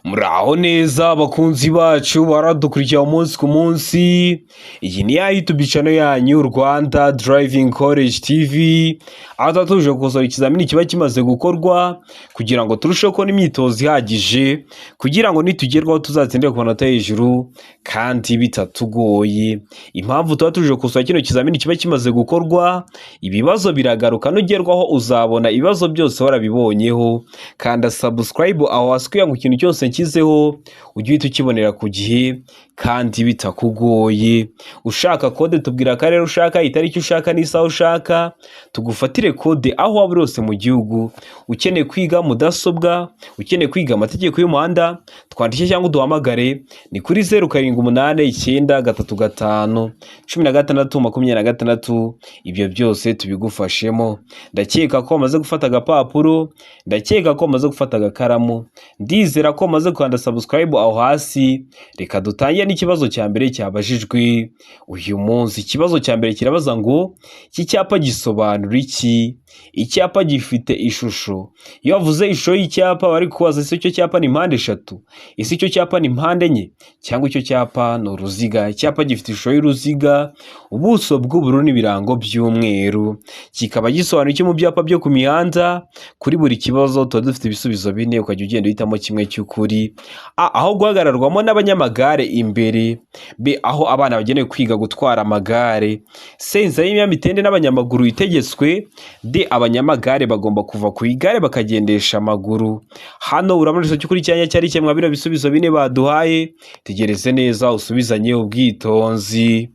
Muraho neza abakunzi bacu baradukurikira umunsi ku munsi. Iyi ni ya YouTube channel yanyu Rwanda Driving College TV, aho tuba tuje gukosora ikizamini kiba kimaze gukorwa kugira ngo turusheho kubona imyitozo ihagije kugira ngo nitugerwaho tuzatsindire ku manota hejuru kandi bitatugoye. Impamvu tuba tuje gukosora kino kizamini kiba kimaze gukorwa, ibibazo biragaruka, nugerwaho uzabona ibibazo byose warabibonyeho. Kanda subscribe aho hasi kugira ngo ikintu cyose nshyizeho ujye uhita ukibonera ku gihe kandi bitakugoye. Ushaka kode tubwira akarere ushaka, itariki ushaka n'isaha ushaka, tugufatire kode aho waba uri hose mu gihugu. Ukeneye kwiga mudasobwa, ukeneye kwiga amategeko y'umuhanda, twandike cyangwa uduhamagare ni kuri 0789351626. Ibyo byose tubigufashemo. Ndakeka ko wamaze gufata agapapuro, ndakeka ko wamaze gufata agakaramu, ndizera ko wamaze kwanda subscribe aho hasi. Reka dutangire n'ikibazo cya mbere cyabajijwe uyu munsi. Ikibazo cya mbere kirabaza ngo iki cyapa gisobanura iki? Icyapa gifite ishusho. Iyo wavuze ishusho y'icyapa bari kubaza ese icyo cyapa ni mpande eshatu, ese icyo cyapa ni mpande enye, cyangwa icyo cyapa ni uruziga. Icyapa gifite ishusho y'uruziga, ubuso bw'ubururu n'ibirango by'umweru. Kikaba gisobanura iki mu byapa byo ku mihanda? Kuri buri kibazo tuba dufite ibisubizo bine, ukajya ugenda uhitamo kimwe cy'ukuri. A, aho guhagararwamo n'abanyamagare imbere. B, aho abana bagenewe kwiga gutwara amagare. C, inzira y'ibinyamitende n'abanyamaguru itegetswe. D, abanyamagare bagomba kuva ku igare bakagendesha amaguru. Hano urabona iso cy'ukuri cyanya cyari kimwe bino bisubizo bine baduhaye. Tegereze neza usubizanye ubwitonzi.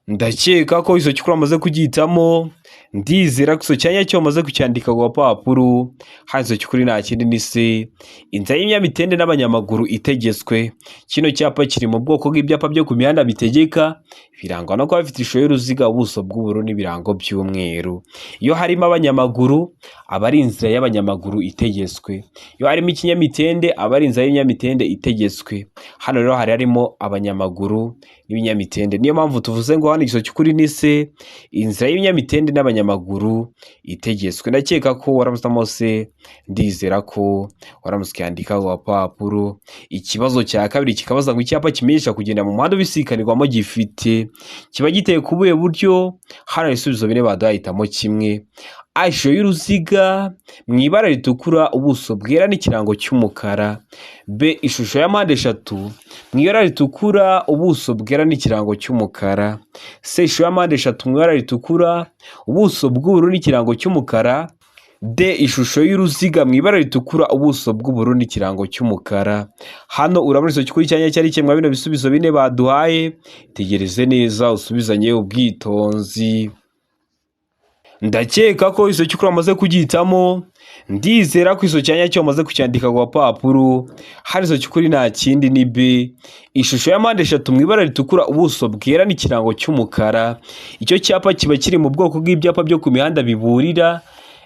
Ndakeka ko iso cy'ukuri amaze kugitamo. Ndizera ko iso cyanya cyo amaze kucyandika ku papuro. Hazo cy'ukuri nta kindi ni se. Inzira y'ibinyamitende n'abanyamaguru itegetswe. Kino cyapa kiri mu bwoko bw'ibyapa byo ku mihanda bitegeka, birangwa no kuba bifite ishusho y'uruziga, ubuso bw'ubururu n'ibirango by'umweru. Iyo harimo abanyamaguru aba ari inzira y'abanyamaguru itegetswe. Iyo harimo ikinyamitende aba ari inzira y'ibinyamitende itegetswe. Hano rero harimo abanyamaguru n'ibinyamitende. Niyo mpamvu tuvuze ngo hano iso cy'ukuri ni se, inzira y'ibinyamitende n'abanyamaguru itegetswe. Ndakeka ko waramutamo se, ndizera ko waramusikandika ku papuro. Ikibazo cya kabiri kikabaza ngo icyapa kimenyesha kugenda mu muhanda ubisikanirwamo gifite kiba giteye ku buhe buryo? Hano ibisubizo bine badahitamo kimwe. A, ishusho y'uruziga mu ibara ritukura, ubuso bwera n'ikirango cy'umukara. B, ishusho ya mpande eshatu mu ibara ritukura, ubuso bwera n'ikirango cy'umukara. C, ishusho ya mpande eshatu mu ibara ritukura, ubuso bw'ubururu n'ikirango cy'umukara. D, ishusho y'uruziga mu ibara ritukura, ubuso bw'ubururu n'ikirango cy'umukara. Hano urabona iso cy'ukuri cyanya cyari kimwe bino bisubizo bine baduhaye. Tegereze neza usubizanye ubwitonzi. Ndakeka ko iso cy'ukuri amaze kugitamo. Ndizera ko iso cyanya cyo amaze kucyandika ku papuro. Hari iso cy'ukuri nta kindi ni B, ishusho ya mpande eshatu mu ibara ritukura, ubuso bwera n'ikirango cy'umukara. Icyo cyapa kiba kiri mu bwoko bw'ibyapa byo ku mihanda biburira.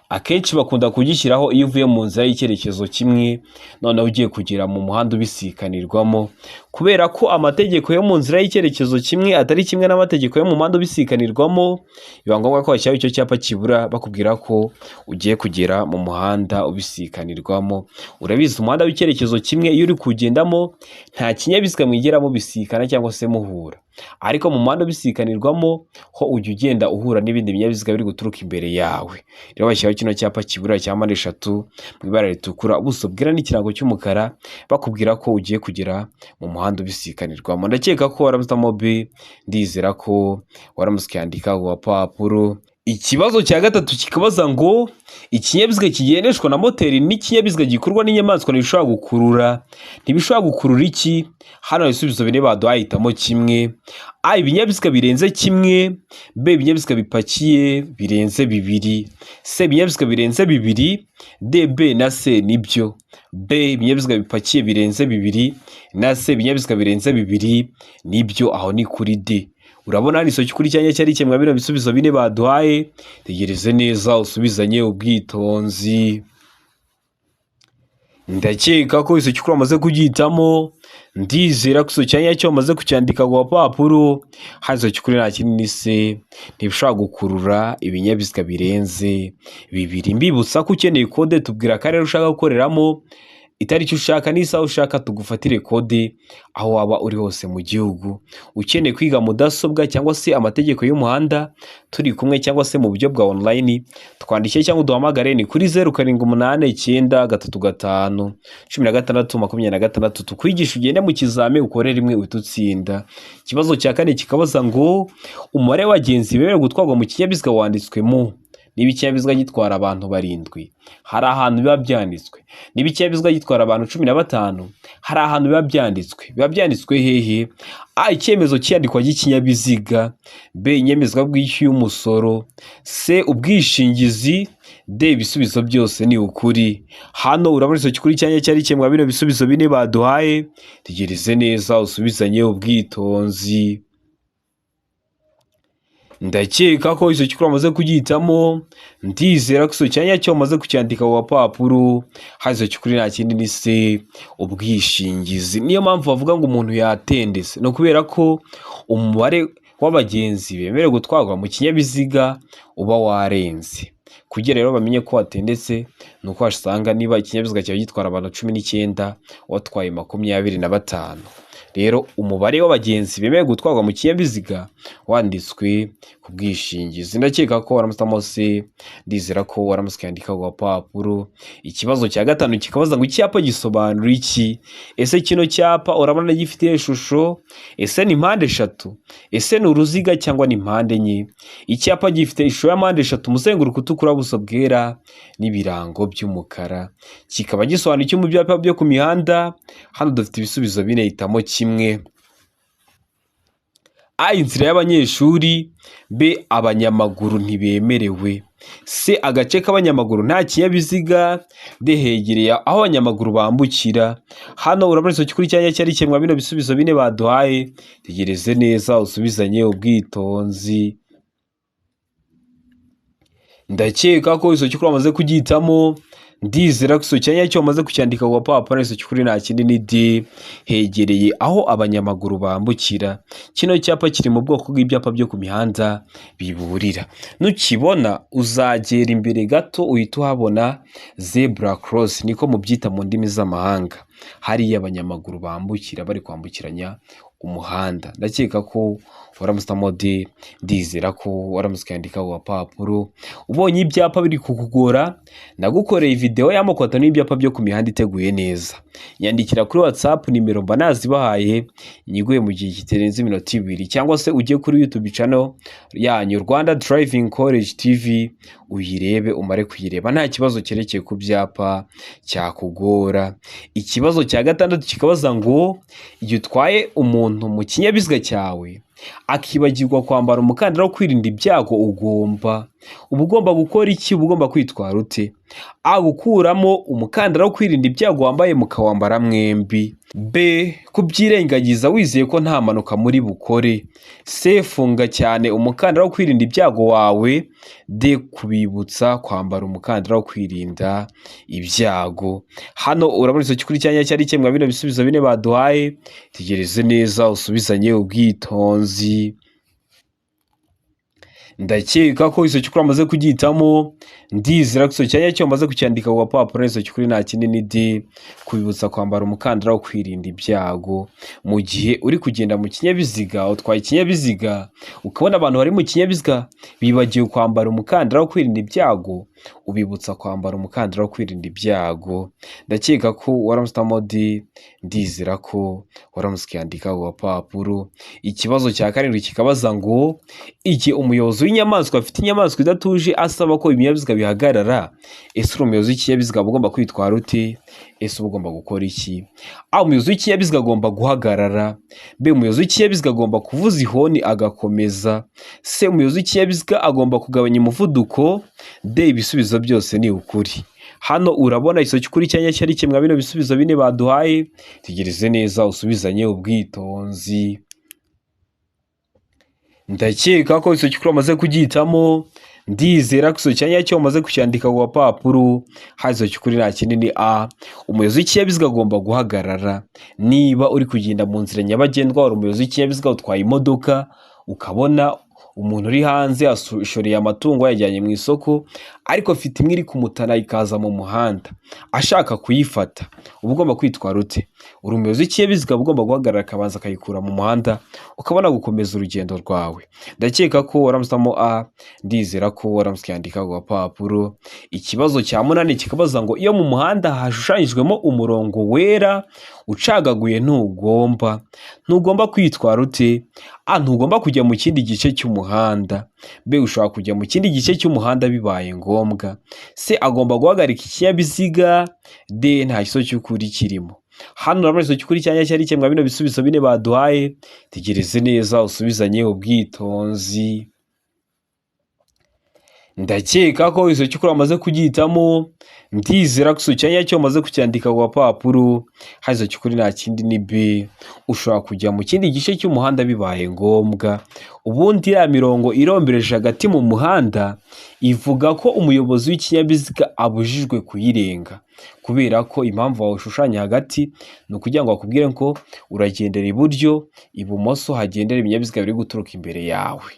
Akenshi bakunda kugishyiraho iyo uvuye mu nzira y'icyerekezo kimwe noneho ugiye kugera mu muhanda ubisikanirwamo, kubera ko amategeko yo mu nzira y'icyerekezo kimwe atari kimwe n'amategeko yo mu muhanda ubisikanirwamo. Biba ngombwa ko bashyiraho icyo cyapa kibura bakubwira ko ugiye kugera mu muhanda ubisikanirwamo. Urabizi umuhanda w'icyerekezo kimwe iyo uri kugendamo nta kinyabiziga mwigeramo bisikana cyangwa se muhura, ariko mu muhanda ubisikanirwamo ho ujya ugenda uhura n'ibindi binyabiziga biri guturuka imbere yawe. Rero bashyiraho kino cyapa kibura cya mpande eshatu mu ibara ritukura, ubuso bwera n'ikirango cy'umukara, bakubwira ko ugiye kugera mu muhanda ubisikanirwamo. Ndakeka ko waramutamo B, ndizera ko waramusikandika ku papuro. Ikibazo cya gatatu kikabaza ngo ikinyabiziga kigendeshwa na moteri n'ikinyabiziga gikurwa n'inyamaswa ntibishobora gukurura. Ntibishobora gukurura iki? Hano ibisubizo bine baduhahitamo kimwe. A, ibinyabiziga birenze kimwe. B, ibinyabiziga bipakiye birenze bibiri. C, ibinyabiziga birenze bibiri. D, B na C nibyo. B, ibinyabiziga bipakiye birenze bibiri, na C, ibinyabiziga birenze bibiri nibyo. Aho ni kuri D. Urabona hano iso cy'ukuri cyanya cyari kimwe bino bisubizo bine baduhaye. Tegereze neza usubizanye ubwitonzi. Ndakeka ko iso cy'ukuri amaze kugitamo. Ndizera ko iso cyanya cyo amaze kucyandika ku papuro. Hazo cy'ukuri nta kindi ni se, ntibishobora gukurura ibinyabiziga birenze bibiri. Mbibutsa ko ukeneye kode tubwira akarere ushaka gukoreramo. itariki ushaka n'isaha ushaka tugufatire kode aho waba uri hose mu gihugu. Ukeneye kwiga mudasobwa cyangwa se amategeko y'umuhanda turi kumwe cyangwa se mu buryo bwa online, twandikire cyangwa uduhamagare ni kuri 0789351626 tukwigisha ugende mu kizame ukore rimwe uhita utsinda. Ikibazo cya kane kikabaza ngo umubare w'abagenzi bemerewe gutwarwa mu kinyabiziga wanditswemo. Niba ikinyabiziga gitwara abantu 7 hari ahantu biba byanditswe. Niba ikinyabiziga gitwara abantu 15 hari ahantu biba byanditswe. Biba byanditswe hehe? A. Icyemezo cyandikwa cy'ikinyabiziga. B. Inyemezabwishyu y'umusoro. C. Ubwishingizi. D. Ibisubizo byose ni ukuri. Hano urabona icyo kuri cyanya cyari kimwe bino bisubizo bine baduhaye. Tegereze neza usubizanye ubwitonzi. Ndakeka ko izo cyukuru amaze kugihitamo, ndizera ko izo cyanya cyo amaze kucyandika ku papuro, hazo cyukuri nta kindi ni se ubwishingizi. Niyo mpamvu bavuga ngo umuntu yatendese, no kubera ko umubare w'abagenzi bemerewe gutwarwa mu kinyabiziga uba warenze. Kugira rero bamenye ko watendetse nuko wasanga niba ikinyabiziga cyawe gitwara abantu 19 watwaye 25. Rero umubare w'abagenzi bemerewe gutwarwa mu kinyabiziga wanditswe ku bwishingizi. Ndakeka ko waramusamo se, ndizera ko waramuskandika ku papuro. Ikibazo cya gatanu kikabaza ngo icyapa gisobanura iki? Ese kino cyapa urabona gifite ishusho? Ese ni mpande 3? Ese ni uruziga cyangwa ni mpande enye? Icyapa gifite ishusho ya mpande 3, umuzenguruko utukura, buso bwera n'ibirango by'umukara. Kikaba gisobanura iki mu byapa byo ku mihanda? Hano dufite ibisubizo bine, hitamo kimwe. A. Inzira y'abanyeshuri. B. Abanyamaguru ntibemerewe. C. Agace k'abanyamaguru nta kinyabiziga. D. Hegereye aho abanyamaguru bambukira. Hano urabona icyo kuri cyanya cyari kimwe bino bisubizo bine baduhaye. Tegereze neza usubizanye ubwitonzi. Ndakeka ko izo cyukuru amaze kugihitamo, ndizera ko izo cyanya cyo amaze kucyandika ku papuro. Izo cyukuri nta kindi ni D. Hegereye aho abanyamaguru bambukira. Kino cyapa kiri mu bwoko bw'ibyapa byo ku mihanda biburira. Nukibona uzagera imbere gato uhita uhabona zebra cross, niko mubyita mu ndimi z'amahanga. Hari abanyamaguru bambukira bari kwambukiranya umuhanda. Ndakeka ko waramusitamo D. Ndizera ko waramuskandika ku papuro. Ubonye ibyapa biri kukugora, nagukoreye video y'amoko atanu y'ibyapa byo ku mihanda iteguye neza. Yandikira kuri WhatsApp nimero mba nazibahaye, nyiguye mu gihe kitarenze iminota 2, cyangwa se ujye kuri YouTube channel yanyu Rwanda Driving College TV uyirebe umare kuyireba nta kibazo cyerekeye ku byapa cyakugora. Ikibazo cya gatandatu kikabaza ngo iyo utwaye umuntu mu kinyabiziga cyawe akibagirwa kwambara umukandara wo kwirinda ibyago uba ugomba gukora iki? Ugomba kwitwara ute? A. Gukuramo umukandara wo kwirinda ibyago wambaye mukawambara mwembi. B. Kubyirengagiza wizeye ko nta mpanuka muri bukore. C. Funga cyane umukandara wo kwirinda ibyago wawe. D. Kubibutsa kwambara umukandara wo kwirinda ibyago. Hano urabona icyo kuri cyanya cyari kimwe bino bisubizo bine baduhaye. Tegereze neza usubizanye ubwitonzi. Ndakeka ko izo cyukuru amaze kugihitamo, ndizera ko izo cyanya cyo amaze kucyandika ku papuro. Izo cyukuri nta kindi ni D. Kubibutsa kwambara umukandara wo kwirinda ibyago. Mu gihe uri kugenda mu kinyabiziga, utwaye ikinyabiziga ukabona abantu bari mu kinyabiziga bibagiwe kwambara umukandara wo kwirinda ibyago, ubibutsa kwambara umukandara wo kwirinda ibyago. Ndakeka ko waramusitamo D. Ndizera ko waramuskandika ku papuro. Ikibazo cya karindwi kikabaza ngo igihe umuyobozi w'inyamaswa afite inyamaswa idatuje asaba ko ibinyabiziga bihagarara, ese umuyobozi w'ikinyabiziga ugomba kwitwara ute? Ese ugomba gukora iki? A. Umuyobozi w'ikinyabiziga agomba guhagarara. B. Umuyobozi w'ikinyabiziga agomba kuvuza ihoni agakomeza. C. Umuyobozi w'ikinyabiziga agomba kugabanya umuvuduko. D. Ibisubizo byose ni ukuri. Hano urabona iso cyukuri cyanya cyari kimwe bino bisubizo bine baduhaye. Tegereze neza usubizanye ubwitonzi. Ndakeka ko iso cyukuru amaze kugihitamo, ndizera ko iso cyanya cyo amaze kucyandika ku papuro. Hazo cyukuri nta kindi ni A. Umuyobozi w'ikinyabiziga agomba guhagarara. Niba uri kugenda mu nzira nyabagendwa, umuyobozi w'ikinyabiziga utwaye imodoka ukabona umuntu uri hanze ashoreye amatungo yajyanye mu isoko, ariko afite imwe iri kumutana ikaza mu muhanda ashaka kuyifata, uba ugomba kwitwara ute? Uri umuyobozi w'ikinyabiziga uba ugomba guhagarara akabanza akayikura mu muhanda, ukabona gukomeza urugendo rwawe. Ndakeka ko waramusamo A, ndizera ko waramutse ukandika ku gapapuro. Ikibazo cya munani kikabaza ngo iyo mu muhanda hashushanyijwemo umurongo wera ucagaguye ntugomba kwitwara ute? A, ntugomba kujya mu kindi gice cy'umuhanda. B, ushobora kujya mu kindi gice cy'umuhanda bibaye ngombwa. C, agomba guhagarika ikinyabiziga. D, nta kibazo cy'ukuri kirimo. Hano urabona ikibazo cy'ukuri cyanya cyari kimwe bino bisubizo bine baduhaye. Tegereze neza usubizanye ubwitonzi. Ndakeka ko izo cy'ukuri wamaze kugihitamo, ndizera ko izo cyanya cyo wamaze kucyandika ku gapapuro. Izo cy'ukuri nta kindi ni B, ushobora kujya mu kindi gice cy'umuhanda bibaye ngombwa. Ubundi ya mirongo irombereje hagati mu muhanda ivuga ko umuyobozi w'ikinyabiziga abujijwe kuyirenga, kubera ko impamvu wawushushanya hagati ni ukugira ngo bakubwire ko uragendera iburyo, ibumoso hagendera ibinyabiziga biri guturuka imbere yawe.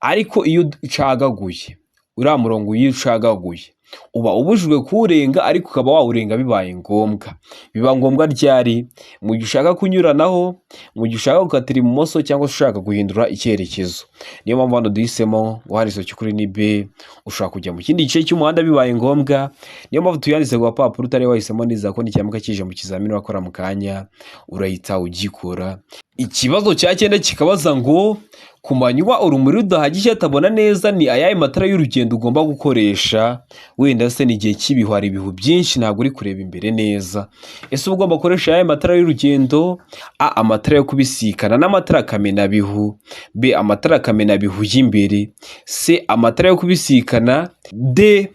Ariko iyo ucagaguye, uriya murongo iyo ucagaguye uba ubujijwe kuwurenga, ariko ukaba wawurenga bibaye ngombwa. Biba ngombwa ryari? Mu gihe ushaka kunyuranaho, mu gihe ushaka gukatira ibumoso, cyangwa se ushaka guhindura icyerekezo. Niyo mpamvu hano duhisemo ngo hari izo cy'ukuri ni B, ushobora kujya mu kindi gice cy'umuhanda bibaye ngombwa. Niyo mpamvu tuyanditse ku gapapuro, utari wahisemo neza ko n'icyamuka kije mu kizamini wakora mu kanya urahita ugikora. Ikibazo cya 9 kikabaza ngo ku manywa urumuri rudahagije atabona neza ni ayahe matara y'urugendo ugomba gukoresha? Wenda se ni igihe cy'ibihu, hari ibihu byinshi ntabwo uri kureba imbere neza. Ese uba ugomba gukoresha ayahe matara y'urugendo? A, amatara yo kubisikana n'amatara kamenabihu. B, amatara kamenabihu y'imbere. C, amatara yo kubisikana. D,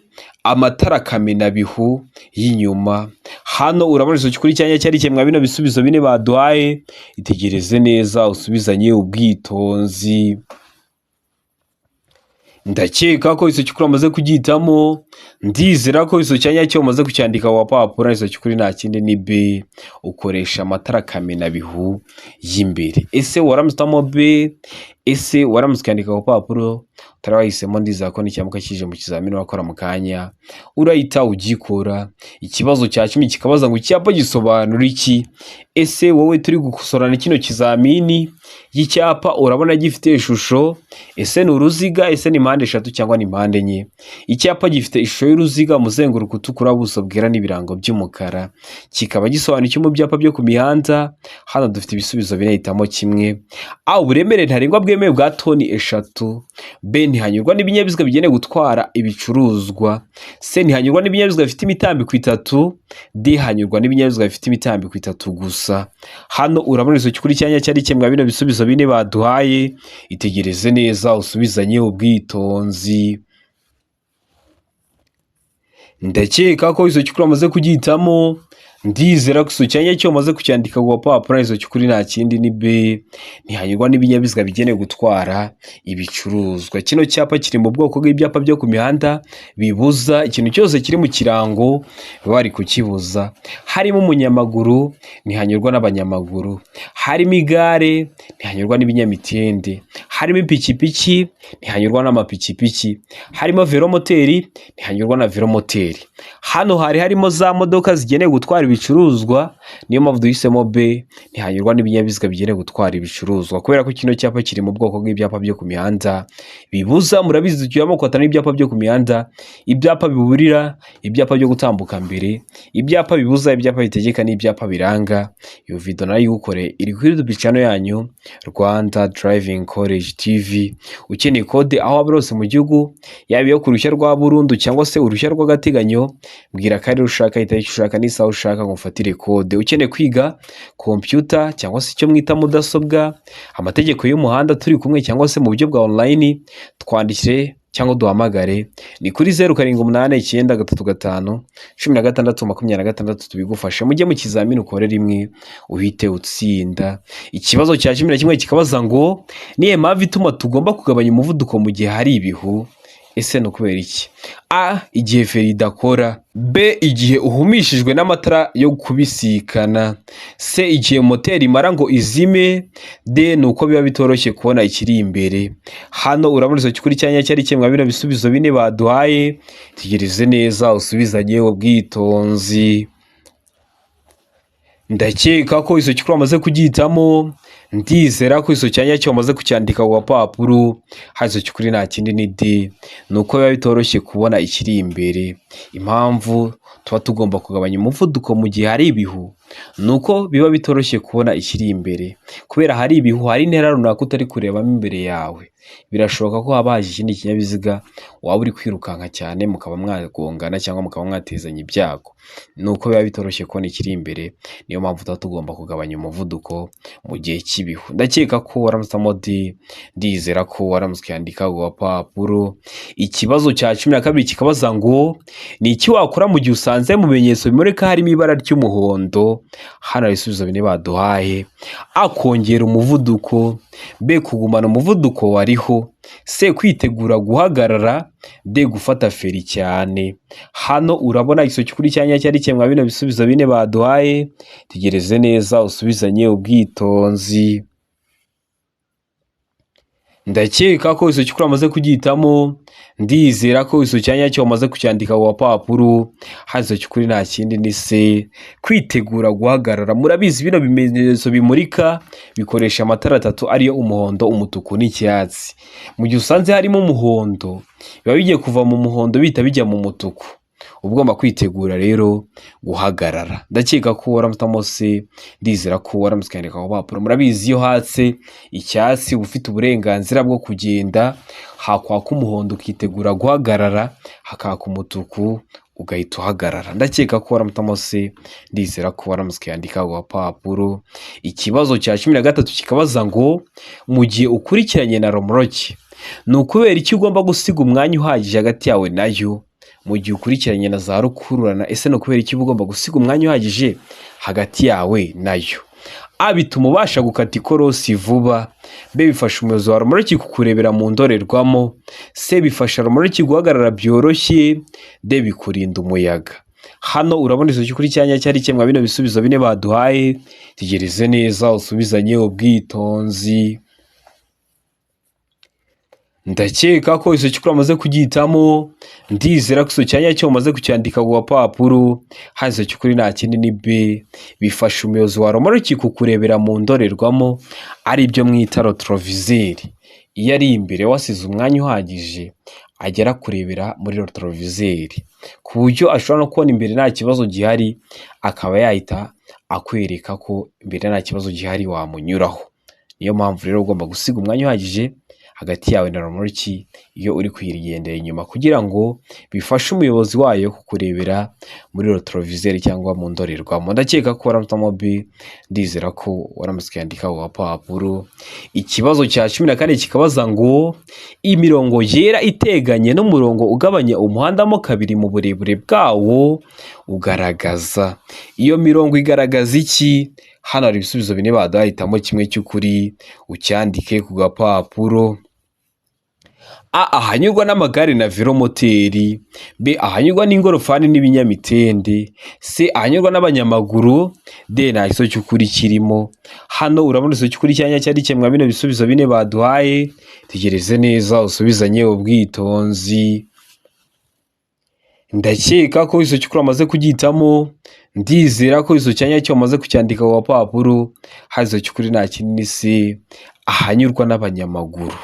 amatara kamenabihu y'inyuma. Hano urabona izo cy'ukuri cyanya cyari kimwe bino bisubizo bine baduhaye. Itegereze neza usubizanye ubwitonzi. Ndakeka ko izo cy'ukuri amaze kugihitamo, ndizera ko izo cyanya cyo umaze kucyandika ku gapapuro. Izo cy'ukuri nta kindi ni B, ukoresha amatara kamenabihu y'imbere. Ese waramusitamo B? Ese waramutse ukandika ku gapapuro? Utari wahisemo, ndizera ko n'icyamuka kije mu kizamini wakora mu kanya urahita ugikora. Ikibazo cya 10 kikabaza ngo icyapa gisobanura iki? Ese wowe turi gukosorana kino kizamini, y'icyapa urabona gifite ishusho? Ese ni uruziga? Ese ni mpande 3 cyangwa ni mpande enye? Icyapa gifite ishusho y'uruziga, umuzenguruko utukura, buso bwera n'ibirango by'umukara. Kikaba gisobanura iki mu byapa byo ku mihanda? Hano dufite ibisubizo bine, hitamo kimwe. A, uburemere ntarengwa bwemewe bwa toni 3. B, ntihanyurwa n'ibinyabiziga bigenewe gutwara ibicuruzwa. C, ntihanyurwa n'ibinyabiziga bifite imitambiko 3. D, hanyurwa n'ibinyabiziga bifite imitambiko 3 gusa. Hano urabona izo cy'ukuri cyanya cyari kimwe bino bisubizo bine baduhaye. Itegereze neza usubizanye ubwitonzi. Ndakeka ko izo cy'ukuri amaze kugihitamo, ndizera ko izo cyanya cyo umaze kucyandika ku gapapuro. Izo cy'ukuri nta kindi ni B, ntihanyurwa n'ibinyabiziga bigenewe gutwara ibicuruzwa. Kino cyapa kiri mu bwoko bw'ibyapa byo ku mihanda bibuza ikintu cyose kiri mu kirango, bari kukibuza. Harimo umunyamaguru, ntihanyurwa n'abanyamaguru. Harimo igare, ntihanyurwa n'ibinyamitende. Harimo ipikipiki, ntihanyurwa n'amapikipiki. Harimo velomoteri, ntihanyurwa na velomoteri. Hano harimo za modoka zigenewe gutwara ibicuruzwa. Niyo mpamvu duhisemo B, ntihanyurwa n'ibinyabiziga bigenewe gutwara ibicuruzwa, kubera ko kino cyapa kiri mu bwoko bw'ibyapa byo ku mihanda bibuza. Murabizi tuyamo kwatana ibyapa byo ku mihanda: ibyapa biburira, ibyapa byo gutambuka mbere, ibyapa bibuza, ibyapa bitegeka n'ibyapa biranga. Iyo video nayo yukore iri kuri YouTube channel yanyu Rwanda Driving College TV. Ukeneye code aho abarose mu gihugu, yaba yo kurushya rwa burundu cyangwa se urushya rw'agateganyo, mbwira kandi ushaka itariki ushaka n'isaha ushaka ngufatire code. Ukeneye kwiga computer cyangwa se icyo mwita mudasobwa, amategeko y'umuhanda turi kumwe cyangwa se mu buryo bwa online, twandikire cyangwa duhamagare ni kuri 0789351626 tubigufashe. Mujye mu kizamini ukore rimwe uhite utsinda. Ikibazo cya 11 kikabaza ngo niye mpamvu ituma tugomba kugabanya umuvuduko mu gihe hari ibihu? ese ni ukubera iki? A. Igihe feri idakora. B. Igihe uhumishijwe n'amatara yo kubisikana. C. Igihe moteri imara ngo izime. D. Ni uko biba bitoroshye kubona ikiri imbere. Hano urabona izo kuri cyanya cyari kimwe bino bisubizo bine baduhaye, tegereze neza usubizanye ubwitonzi. Ndakeka ko izo kuri wamaze kugihitamo, ndizera ko izo cyanya cyo wamaze kucyandika ku gapapuro. Hazo kuri nta kindi ni D, nuko biba bitoroshye kubona ikiri imbere. Impamvu tuba tugomba kugabanya umuvuduko mu gihe hari ibihu, nuko biba bitoroshye kubona ikiri imbere, kubera hari ibihu, hari intera runaka utari kurebamo imbere yawe. Birashoboka ko haba haje ikindi kinyabiziga waba uri kwirukanka cyane mukaba mwagongana cyangwa mukaba mwatezanya ibyago, nuko biba bitoroshye kubona ikiri imbere. Niyo mpamvu tuba tugomba kugabanya umuvuduko mu gihe cy'ibihu. Ndakeka ko waramutse D, ndizera ko waramutse yandika ku gapapuro. Ikibazo cya 12 kikabaza ngo ni iki wakora mu gihe usanze mu bimenyetso bimurika harimo ibara ry'umuhondo. Hano ibisubizo bine baduhaye: A. Kongera umuvuduko. B. Kugumana umuvuduko wariho. C. Kwitegura guhagarara. D. Gufata feri cyane. Hano urabona isoki kuri cyanya cyari cyemwa bino bisubizo bine baduhaye, tegereze neza usubizanye ubwitonzi. Ndakeka ko isoki kuri amaze kugihitamo, ndizera ko iso cyanya cyo wamaze kucyandika ku gapapuro. Hazo kuri nta kindi ni C. Kwitegura guhagarara. Murabizi bino bimenyetso bimurika bikoresha amatara atatu ariyo umuhondo, umutuku n'icyatsi. Mu gihe usanze harimo umuhondo, biba bigiye kuva mu muhondo bita bijya mu mutuku, ugomba kwitegura rero guhagarara. Ndakeka ko waramutamo C, ndizera ko waramutse kwandika ku gapapuro. Murabizi iyo hatse icyatsi ufite uburenganzira bwo kugenda, hakwaka umuhondo ukitegura guhagarara, hakaka umutuku ugahita uhagarara. Ndakeka ko waramutamo C, ndizera ko waramutse kwandika ku gapapuro. Ikibazo cya 13 kikabaza ngo mu gihe ukurikiranye na romoroki, ni ukubera iki ugomba gusiga umwanya uhagije hagati yawe nayo mu gihe ukurikiranye na za rukururana. Ese no kubera iki ugomba gusiga umwanya uhagije hagati yawe nayo? A. Bituma ubasha gukata ikorosi vuba. B. Bifasha umuyobozi wa romoroki kukurebera mu ndorerwamo. C. Bifasha romoroki guhagarara byoroshye. D. Bikurinda umuyaga. Hano urabona izo kuri cyanya cyari cyemwa bino bisubizo bine baduhaye, tegereze neza usubizanye ubwitonzi. Ndakeka ko iso kuri amaze kugihitamo, ndizera ko iso cyanya cyo umaze kucyandika ku gapapuro. Hazo kuri nta kindi ni B. Bifasha umuyobozi wa romoroki kukurebera mu ndorerwamo, ari byo mwita rotorovizeri. Iyo ari imbere wasize umwanya uhagije, agera kurebera muri rotorovizeri, ku buryo ashobora no kubona imbere nta kibazo gihari, akaba yahita akwereka ko imbere nta kibazo gihari wamunyuraho. Niyo mpamvu rero ugomba gusiga umwanya uhagije hagati yawe na romoroki iyo uri kuyigendera inyuma, kugira ngo bifashe umuyobozi wayo kukurebera muri rotorovizeri cyangwa mu ndorerwamo. Ndakeka ko waramutamo B, ndizera ko waramutse kwandika ku gapapuro. Ikibazo cya 14 kikabaza ngo imirongo yera iteganye n'umurongo ugabanya umuhanda mo kabiri mu burebure bwawo ugaragaza. Iyo mirongo igaragaza iki? Hano hari ibisubizo bine badahitamo kimwe cy'ukuri ucyandike ku gapapuro. A. Ahanyurwa n'amagare na velomoteri. B. Ahanyurwa n'ingorofani n'ibinyamitende. C. Ahanyurwa n'abanyamaguru. D. Nta iso cy'ukuri kirimo. Hano urabona iso cy'ukuri cyanya cyari cyemwa bino bisubizo bine baduhaye, tegereze neza usubizanye ubwitonzi. Ndakeka ko iso cy'ukuri amaze kugihitamo, ndizera ko iso cyanya cyo amaze kucyandika ku gapapuro. Hazo cy'ukuri nta kindi ni C. Ahanyurwa n'abanyamaguru.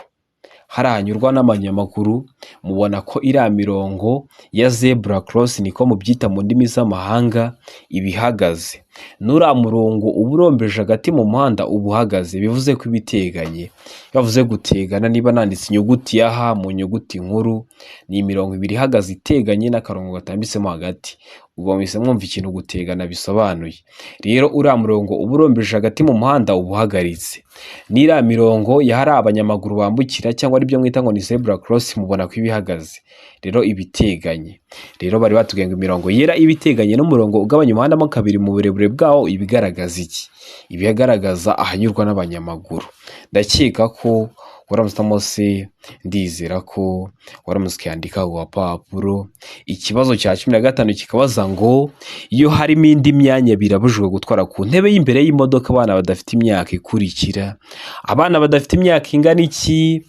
Haranyurwa n'abanyamaguru, mubona ko iriya mirongo ya zebra cross niko mubyita mu ndimi z'amahanga ibihagaze. Nura murongo uburombeje hagati mu muhanda ubuhagaze, bivuze ko ibiteganye. Bavuze gutegana, niba nanditse inyuguti ya H mu nyuguti nkuru, ni imirongo ibiri ihagaze iteganye n'akarongo gatambitsemo hagati. Ubwo mwese mwumva ikintu gutegana bisobanuye. Rero uriya murongo uburombeje hagati mu muhanda ubuhagaritse. N'iriya mirongo yahari abanyamaguru bambukira cyangwa ari byo mwita ngo ni zebra cross, mubona ko ibihagaze. Rero ibiteganye. Rero bari batubwiye ngo imirongo yera ibiteganye n'umurongo ugabanya umuhanda mo kabiri mu burebure bwawo ibigaragaza iki? Ibigaragaza ahanyurwa n'abanyamaguru. Ndakeka ko waramutamo C, ndizera ko waramutse ukandika ku gapapuro. Ikibazo cya 15 kikabaza ngo iyo harimo indi myanya birabujijwe gutwara ku ntebe y'imbere y'imodoka abana badafite imyaka ikurikira. Abana badafite imyaka ingana iki?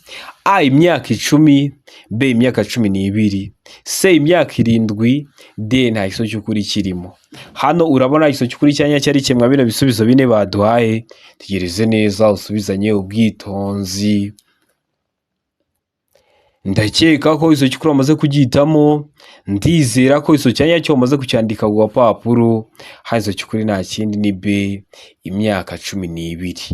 A, imyaka 10, B, imyaka 12, C, imyaka 7, D, nta kiso cy'ukuri kirimo. Hano urabona ikiso cy'ukuri cyanya cyari kimwe bino bisubizo bine baduhaye. Tegereze neza usubizanye ubwitonzi. Ndakeka ko iso cy'ukuri wamaze kugihitamo. Ndizera ko iso cyanya cyo wamaze kucyandika ku gapapuro. Hazo cy'ukuri nta kindi ni B, imyaka 12.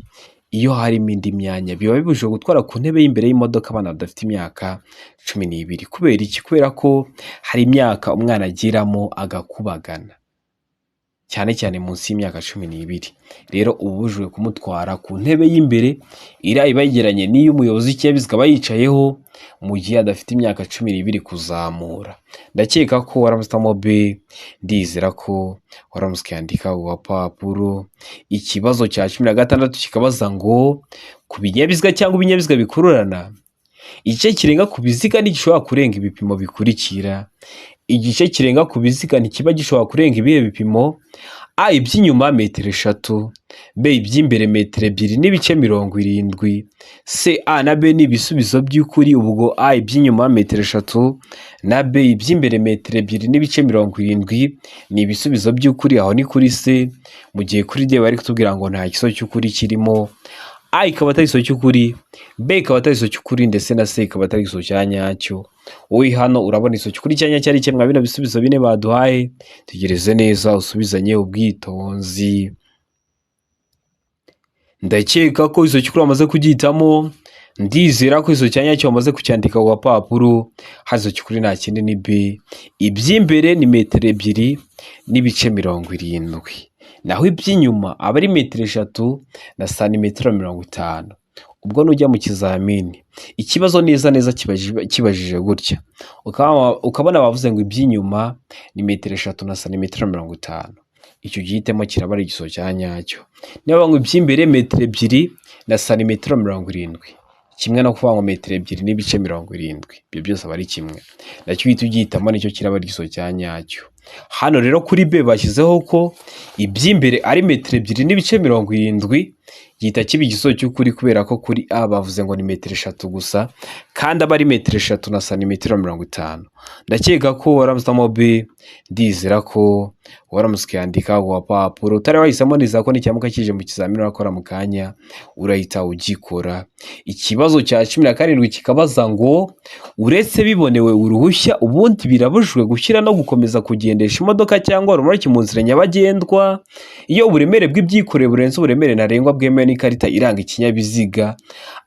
Iyo harimo indi myanya biba bibujijwe gutwara ku ntebe y'imbere y'imodoka abana badafite imyaka 12. Kubera iki? Kubera ko hari imyaka umwana agiramo agakubagana, cyane cyane munsi y'imyaka 12. Rero ubujijwe kumutwara ku ntebe y'imbere ira iba yegeranye n'iyo umuyobozi w'ikinyabiziga aba yicayeho mu gihe adafite imyaka 12 kuzamura. Ndakeka ko waramusitamo B. Ndizera ko waramutse ukandika ku gapapuro. Ikibazo cya 16 kikabaza ngo ku binyabiziga cyangwa ibinyabiziga bikururana, igice kirenga ku biziga ntigishobora kurenga ibipimo bikurikira. Igice kirenga ku biziga ntikiba gishobora kurenga ibihe bipimo: A, iby'inyuma metero 3, B, iby'imbere metero 2.70, C, A na B ni ibisubizo by'ukuri. Ubwo A, iby'inyuma metero 3 na B, iby'imbere metero 2.70 ni ibisubizo by'ukuri. Aho ni kuri C, mu gihe kuri D bari kutubwira ngo nta kiso cy'ukuri kirimo. A ikaba atari ikiso cy'ukuri, B ikaba atari ikiso cy'ukuri, ndetse na C ikaba atari ikiso cya nyacyo. Wowe hano urabona ikiso cy'ukuri cya nyacyo ari kimwe bino bisubizo bine baduhaye. Tegereze neza usubizanye ubwitonzi. Ndakeka ko ikiso cy'ukuri wamaze kugihitamo. Ndizera ko ikiso cya nyacyo wamaze kucyandika ku gapapuro. Hazo cy'ukuri nta kindi ni B, iby'imbere ni metero 2.70, naho iby'inyuma aba ari metero 3 na santimetero 50. Ubwo nujya mu kizamini ikibazo neza kibajije gutya ukabona bavuze ngo iby'inyuma ni metero 3 na santimetero 50, icyo gihitemo kiraba ari igiso cya nyacyo. Niba ngo iby'imbere metero 2 na santimetero 70, kimwe no kuvuga ngo metero 2.70, ibyo byose aba ari kimwe. Nacyo uhita ugihitamo nicyo kiraba ari igiso cya nyacyo. Hano rero kuri B bashyizeho ko iby'imbere ari metero 2.70, gihita kiba igiso cy'ukuri kubera ko kuri A bavuze ngo ni metero 3 gusa, kandi aba ari metero 3 na santimetero 50. Ndakeka ko waramusamo B. Ndizera ko waramutse ukandika ku gapapuro. Utari wahisemo neza ko n'icyamuka kije mu kizamini urakora mu kanya urahita ugikora. Ikibazo cya 17 kikabaza ngo uretse bibonewe uruhushya ubundi birabujijwe gushyira no gukomeza kugendesha imodoka cyangwa rumuriki mu nzira nyabagendwa iyo uburemere bw'ibyikoreye burenze uburemere ntarengwa bwemewe n'ikarita iranga ikinyabiziga.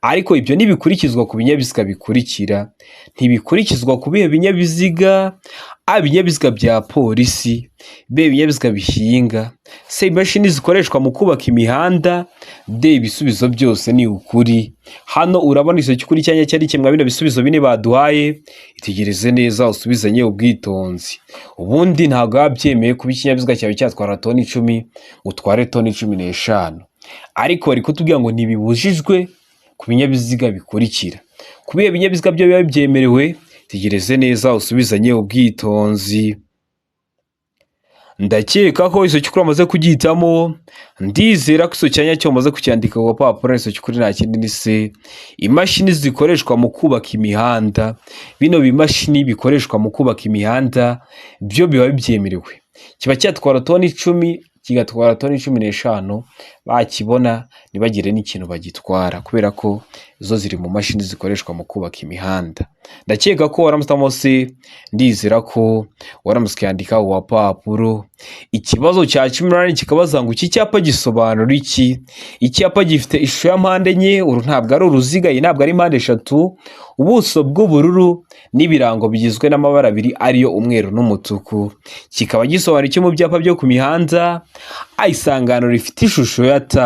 Ariko ibyo ntibikurikizwa ku binyabiziga bikurikira. Ntibikurikizwa ku bihe binyabiziga: A, ibinyabiziga bya polisi, B, ibinyabiziga bihinga, C, imashini zikoreshwa mu kubaka imihanda, D, ibisubizo byose ni ukuri. Hano urabona ikiso cy'ukuri cyanya cyari kimwe bino bisubizo bine baduhaye. Itegereze neza usubizanye ubwitonzi. Ubundi ntabwo yabyemeye kuba ikinyabiziga cyawe cyatwara toni 10 utware toni 15, ariko bari kutubwira ngo ntibibujijwe ku binyabiziga bikurikira. Ku bihe binyabiziga byo biba byemerewe. Tegereze neza usubizanye ubwitonzi. Ndakeka ko ikiso cy'ukuri wamaze kugihitamo. Ndizera ko ikiso cya nyacyo wamaze kucyandika ku gapapuro. Ikiso cy'ukuri nta kindi ni C, imashini zikoreshwa mu kubaka imihanda. Bino bimashini bikoreshwa mu kubaka imihanda byo biba byemerewe. Kiba cyatwara toni 10 kigatwara toni 15, bakibona ntibagire n'ikintu bagitwara kubera ko zo ziri mu mashini zikoreshwa mu kubaka imihanda. Ndakeka ko waramusitamo C. Ndizera ko waramutse ukandika ku gapapuro. Ikibazo cya 18 kikabaza ngo iki cyapa gisobanura iki? Icyapa gifite ishusho ya mpande enye, uru ntabwo ari uruziga, iyi ntabwo ari mpande 3, ubuso bw'ubururu n'ibirango bigizwe n'amabara abiri ariyo umweru n'umutuku. Kikaba gisobanura iki mu byapa byo ku mihanda? A, isangano rifite ishusho ya T,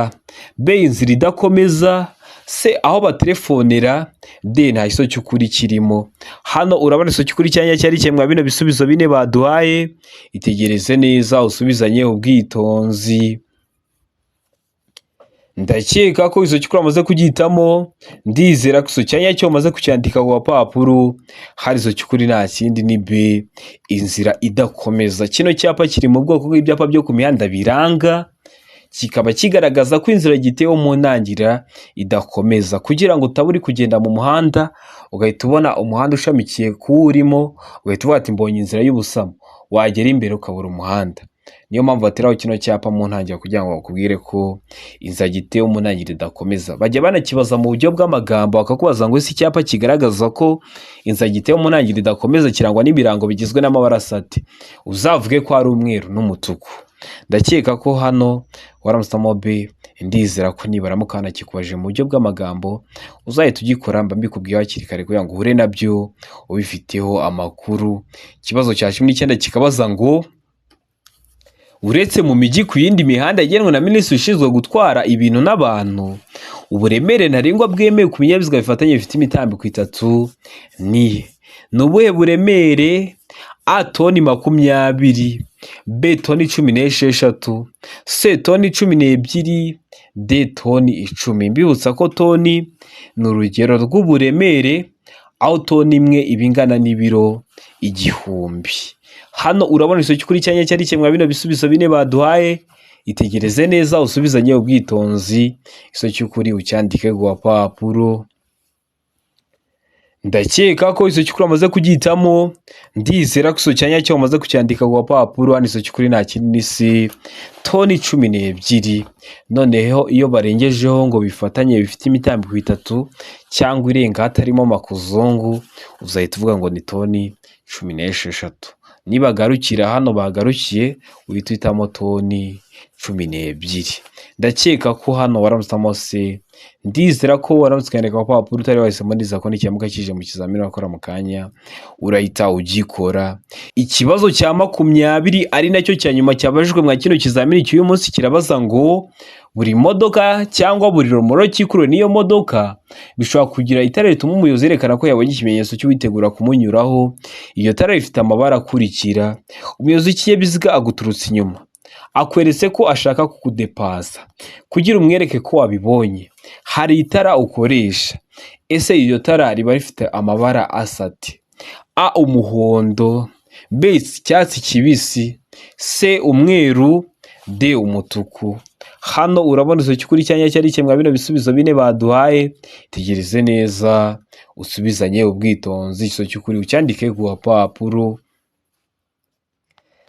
B, inzira idakomeza, C, aho batelefonera, D, nta kiso cy'ukuri kirimo. Hano urabona ikiso cy'ukuri cyanya cyari kimwe bino bisubizo bine baduhaye. Itegereze neza usubizanye ubwitonzi. ndakeka ko izo cyukuri amaze kugihitamo, ndizera ko izo cyanya cyo amaze kucyandika ku gapapuro, hari izo cyukuri nta kindi ni B, inzira idakomeza. Kino cyapa kiri mu bwoko bw'ibyapa byo ku mihanda biranga, kikaba kigaragaza ko inzira gitewe mu ntangirira idakomeza, kugira ngo utaba uri kugenda mu muhanda ugahita ubona umuhanda ushamikiye kuwurimo, ugahita uvuga ati mbonye inzira y'ubusamo, wagera imbere ukabura umuhanda. Niyo mpamvu bateraho kino cyapa mu ntangiriro kugira ngo bakubwire ko inzira gitewe mu ntangiriro idakomeza. Bajya banakibaza mu buryo bw'amagambo bakakubaza ngo ese icyapa kigaragaza ko inzira gitewe mu ntangiriro idakomeza kirangwa n'ibirango bigizwe n'amabara asate, uzavuge ko ari umweru n'umutuku. Ndakeka ko hano waramusamo B, ndizera ko nibaramuka hanakikubaje mu buryo bw'amagambo uzahita ugikora, mba mbikubwiye hakiri kare kugira ngo uhure nabyo ubifiteho amakuru. Ikibazo cya 19 kikabaza ngo uretse mu mijyi ku yindi mihanda yagenwe na Minisitiri ushinzwe gutwara ibintu n'abantu, uburemere ntarengwa bwemewe ku binyabiziga bifatanye bifite imitambiko 3 ni ubuhe buremere? A, toni 20, B, toni 16, C, toni 12, D, toni 10. Mbibutsa ko toni ni urugero rw'uburemere, aho toni imwe ibingana n'ibiro 1000. Hano urabona iso cyukuri cyanya cyari kimwe bino bisubizo bine baduhaye, itegereze neza usubizanye ubwitonzi, iso cyukuri ucyandike ku gapapuro. Ndakeka ko iso cyukuri amaze kugihitamo, ndizera ko iso cyanya cyo amaze kucyandika ku gapapuro. Hano iso cyukuri nta kindi ni C, toni 12. Noneho iyo barengejeho ngo bifatanye bifite imitambiko 3 cyangwa irenga hatarimo makuzungu, uzahita uvuga ngo ni toni 16. Nibagarukira hano bagarukiye uhita uhitamo toni 12. Ndakeka ko hano waramusamo C, ndizera ko waramutse ukandika ku gapapuro utari wahisemo, ndizera ko n'ikiyamuka kije mu kizamini wakora mu kanya urahita ugikora. Ikibazo cya 20 ari nacyo cya nyuma cyabajijwe mwa kino kizamini cy'uyu munsi kirabaza ngo buri modoka cyangwa buri romoro cyikuruwe n'iyo modoka bishobora kugira itara rituma umuyobozi yerekana ko yabonye ikimenyetso cyo witegura kumunyuraho. Iyo tara rifite amabara akurikira: umuyobozi w'ikinyabiziga aguturutse inyuma, akweretse ko ashaka kukudepasa, kugira umwereke ko wabibonye hari itara ukoresha. Ese iryo tara riba rifite amabara asate: A, umuhondo, B, icyatsi kibisi, C, umweru, D, umutuku. Hano urabona iso cyukuri cyanya cyari kimwe bino bisubizo bine baduhaye, tegereze neza usubizanye ubwitonzi, iso cyukuri ucyandike ku gapapuro.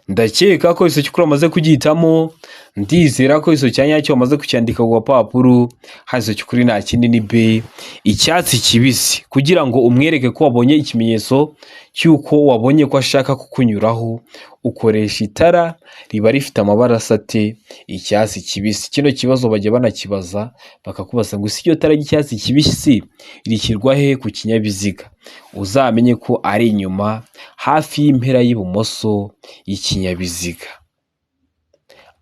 Ndakeka ko iso cyukuri amaze kugihitamo, ndizera ko iso cyanya cyo amaze kucyandika ku gapapuro. Hari iso cyukuri nta kindi ni B, icyatsi kibisi, kugira ngo umwereke ko wabonye ikimenyetso cy'uko wabonye ko ashaka kukunyuraho, ukoresha itara riba rifite amabara asate icyatsi kibisi. Kino kibazo bajya banakibaza bakakubaza ngo isi iryo tara ry'icyatsi kibisi rishyirwa he ku kinyabiziga, uzamenye ko ari inyuma hafi y'impera y'ibumoso y'ikinyabiziga.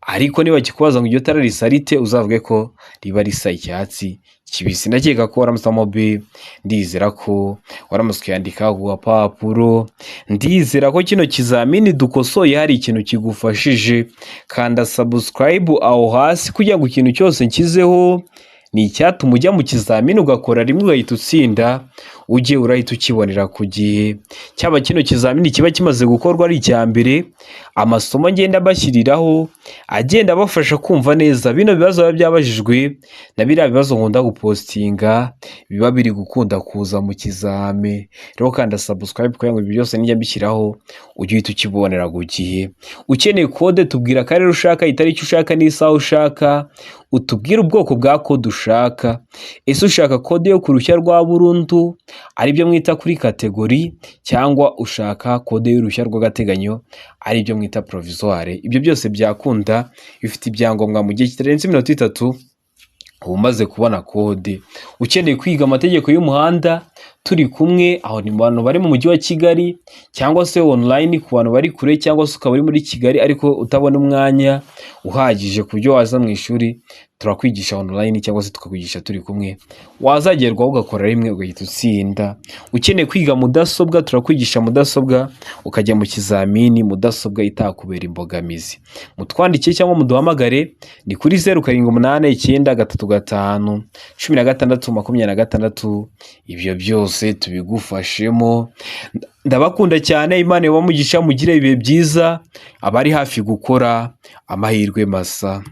Ariko niba kikubaza ngo iryo tara risa rite, uzavuge ko riba risa icyatsi kibisi. Ndakeka ko waramusamo B, ndizera ko waramutse ukandika ku gapapuro. Ndizera ko kino kizamini dukosoye hari ikintu kigufashije. Kanda subscribe aho hasi kugira ngo ikintu cyose nkizeho ni icyatuma ujya mu kizamini ugakora rimwe ugahita utsinda, ujye urahita ukibonera ku gihe. Cyaba kino kizamini kiba kimaze gukorwa ari icya mbere, amasomo ngenda bashyiriraho agenda bafasha kumva neza bino bibazo biba byabajijwe na biriya bibazo nkunda gupostinga biba biri gukunda kuza mu kizame. Rero kanda subscribe kugira ngo ibi byose nijya mbishyiraho ujye uhita ukibonera ku gihe. Ukeneye kode tubwira akarere ushaka, itariki ushaka n'isaha ushaka, utubwire ubwoko bwa kode ushaka. Ese ushaka kode yo ku ruhushya rwa burundu aribyo mwita kuri kategori, cyangwa ushaka kode y'uruhushya rw'agateganyo aribyo mwita provisoire? Ibyo byose byakunda bifite ibyangombwa mu gihe kitarenze iminota 3 umaze kubona kode. Ukeneye kwiga amategeko y'umuhanda turi kumwe, aho ni mu bantu bari mu mujyi wa Kigali cyangwa se online ku bantu bari kure, cyangwa se ukaba uri muri Kigali ariko utabona umwanya uhagije ku buryo waza mu ishuri turakwigisha online cyangwa se tukakwigisha turi kumwe, wazagerwaho ugakora rimwe ugahita utsinda. Ukeneye kwiga mudasobwa turakwigisha mudasobwa ukajya mu kizamini mudasobwa itakubera imbogamizi. Mutwandikiye cyangwa muduhamagare ni kuri 0789351626, ibyo byose tubigufashemo. Ndabakunda cyane, Imana ibamugisha, mugire ibihe byiza. Abari hafi gukora amahirwe masa.